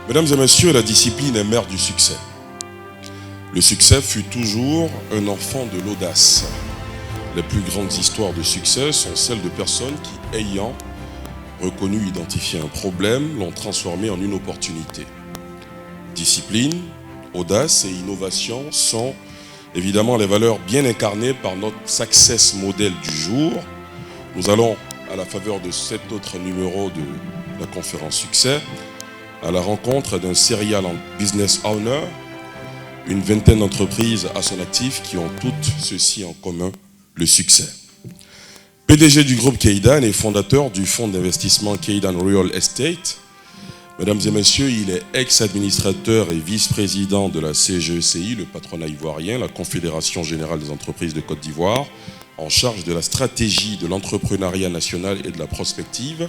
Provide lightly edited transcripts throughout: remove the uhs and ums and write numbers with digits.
Mesdames et messieurs, la discipline est mère du succès. Le succès fut toujours un enfant de l'audace. Les plus grandes histoires de succès sont celles de personnes qui, ayant reconnu, identifié un problème, l'ont transformé en une opportunité. Discipline, audace et innovation sont évidemment les valeurs bien incarnées par notre success model du jour. Nous allons, à la faveur de cet autre numéro de la conférence succès, à la rencontre d'un serial business owner, une vingtaine d'entreprises à son actif qui ont toutes ceci en commun, le succès. PDG du groupe Kaydan et fondateur du fonds d'investissement Kaydan Real Estate. Mesdames et messieurs, il est ex-administrateur et vice-président de la CGECI, le patronat ivoirien, la Confédération Générale des Entreprises de Côte d'Ivoire, en charge de la stratégie de l'entrepreneuriat national et de la prospective.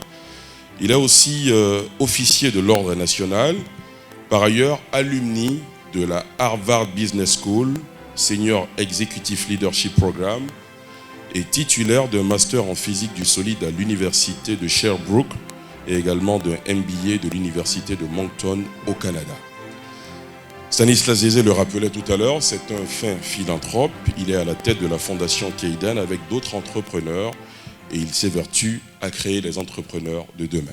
Il est aussi officier de l'Ordre national, par ailleurs alumni de la Harvard Business School, Senior Executive Leadership Program et titulaire d'un master en physique du solide à l'université de Sherbrooke et également d'un MBA de l'université de Moncton au Canada. Stanislas Zézé le rappelait tout à l'heure, c'est un fin philanthrope. Il est à la tête de la fondation Kaydan avec d'autres entrepreneurs et il s'évertue à créer les entrepreneurs de demain.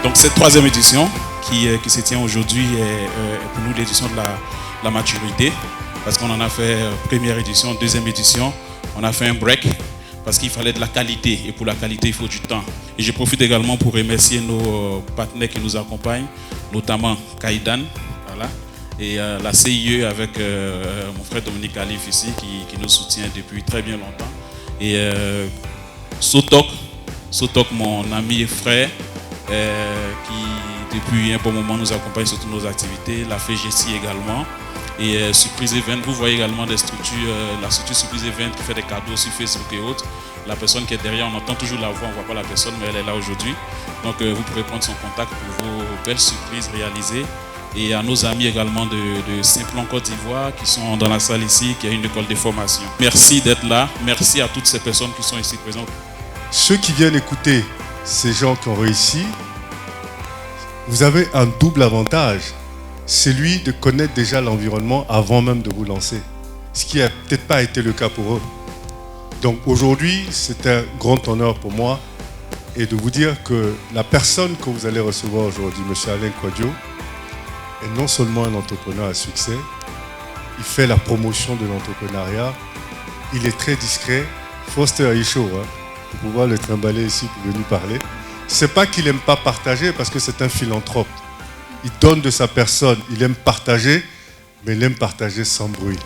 Donc cette troisième édition qui se tient aujourd'hui est pour nous l'édition de la maturité, parce qu'on en a fait première édition, deuxième édition, on a fait un break parce qu'il fallait de la qualité et pour la qualité il faut du temps. Et je profite également pour remercier nos partenaires qui nous accompagnent, notamment Kaydan, voilà, et la CIE avec mon frère Dominique Alif ici qui nous soutient depuis très bien longtemps. Et Sotok, mon ami et frère, qui depuis un bon moment nous accompagne sur toutes nos activités, la FGC également, et Surprise Event. Vous voyez également des structures, la structure Surprise Event qui fait des cadeaux sur Facebook et autres. La personne qui est derrière, on entend toujours la voix, on ne voit pas la personne, mais elle est là aujourd'hui. Donc vous pourrez prendre son contact pour vos belles surprises réalisées. Et à nos amis également de Simplon Côte d'Ivoire qui sont dans la salle ici, qui a une école de formation. Merci d'être là, merci à toutes ces personnes qui sont ici présentes. Ceux qui viennent écouter ces gens qui ont réussi, vous avez un double avantage. C'est lui de connaître déjà l'environnement avant même de vous lancer. Ce qui n'a peut-être pas été le cas pour eux. Donc aujourd'hui, c'est un grand honneur pour moi et de vous dire que la personne que vous allez recevoir aujourd'hui, M. Alain Kouadio, est non seulement un entrepreneur à succès, il fait la promotion de l'entrepreneuriat, il est très discret. Foster est chaud, hein, pour pouvoir le trimballer ici pour venir parler. C'est pas qu'il n'aime pas partager parce que c'est un philanthrope. Il donne de sa personne, il aime partager, mais il aime partager sans bruit.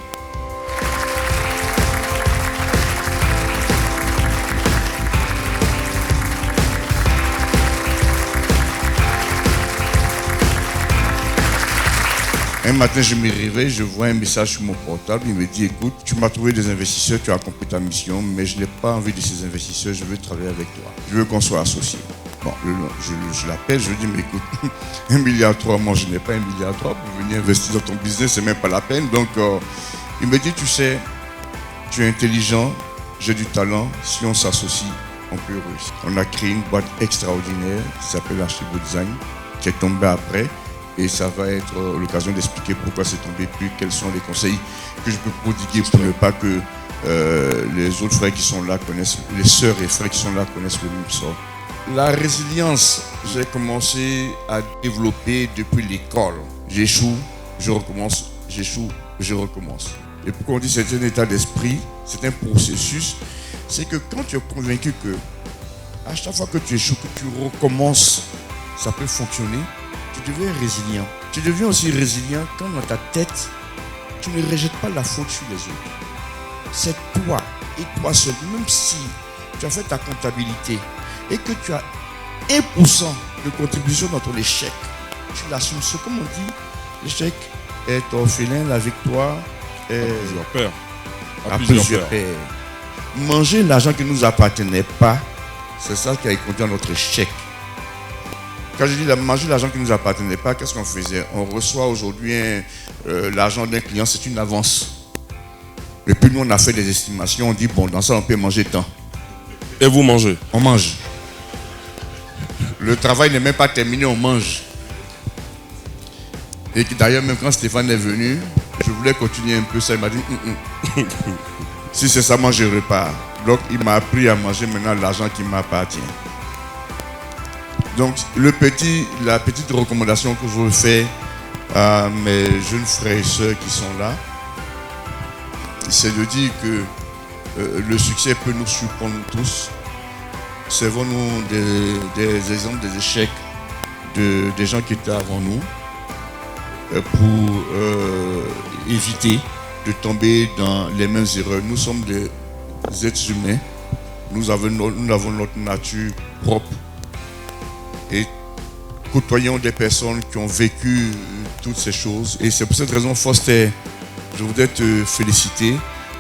Un matin, je me réveille, je vois un message sur mon portable. Il me dit, écoute, tu m'as trouvé des investisseurs, tu as accompli ta mission, mais je n'ai pas envie de ces investisseurs, je veux travailler avec toi. Je veux qu'on soit associés. Bon, je l'appelle, je lui dis, mais écoute, 1,3 milliard, moi je n'ai pas 1,3 milliard pour venir investir dans ton business, c'est même pas la peine. Donc, il me dit, tu sais, tu es intelligent, j'ai du talent, si on s'associe, on peut réussir. On a créé une boîte extraordinaire qui s'appelle Archivo Design, qui est tombée après. Et ça va être l'occasion d'expliquer pourquoi c'est tombé, puis quels sont les conseils que je peux prodiguer pour ne pas que les autres frères qui sont là connaissent, les sœurs et frères qui sont là connaissent le même sort. La résilience, j'ai commencé à développer depuis l'école. J'échoue, je recommence, j'échoue, je recommence. Et pourquoi on dit que c'est un état d'esprit, c'est un processus, c'est que quand tu es convaincu que à chaque fois que tu échoues, que tu recommences, ça peut fonctionner, tu deviens résilient. Tu deviens aussi résilient quand dans ta tête, tu ne rejettes pas la faute sur les autres. C'est toi et toi seul. Même si tu as fait ta comptabilité et que tu as 1% de contribution dans ton échec, tu l'assumes. C'est comme on dit, l'échec est orphelin, la victoire est à plusieurs pères. Manger l'argent qui ne nous appartenait pas, c'est ça qui a conduit à notre échec. quand je dis manger l'argent qui ne nous appartenait pas, qu'est-ce qu'on faisait? On reçoit aujourd'hui l'argent d'un client, c'est une avance. Et puis nous, on a fait des estimations, on dit, bon, dans ça, on peut manger tant. Et vous mangez? On mange. Le travail n'est même pas terminé, on mange. Et d'ailleurs, même quand Stéphane est venu, je voulais continuer un peu ça, il m'a dit, si c'est ça, moi je repars. Donc il m'a appris à manger maintenant l'argent qui m'appartient. Donc la petite recommandation que je veux faire à mes jeunes frères et sœurs qui sont là, c'est de dire que le succès peut nous surprendre tous. Servons-nous des exemples, des échecs des gens qui étaient avant nous pour éviter de tomber dans les mêmes erreurs. Nous sommes des êtres humains, nous avons notre nature propre et côtoyons des personnes qui ont vécu toutes ces choses. Et c'est pour cette raison, Foster, je voudrais te féliciter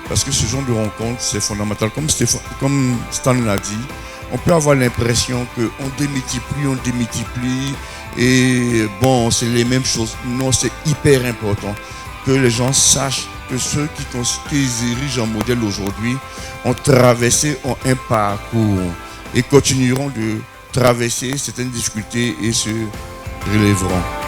parce que ce genre de rencontre, c'est fondamental. Comme Stan l'a dit, on peut avoir l'impression qu'on démultiplie et bon, c'est les mêmes choses. Non, c'est hyper important que les gens sachent que ceux qui dirigent en modèle aujourd'hui ont traversé un parcours et continueront de traverser certaines difficultés et se relèveront.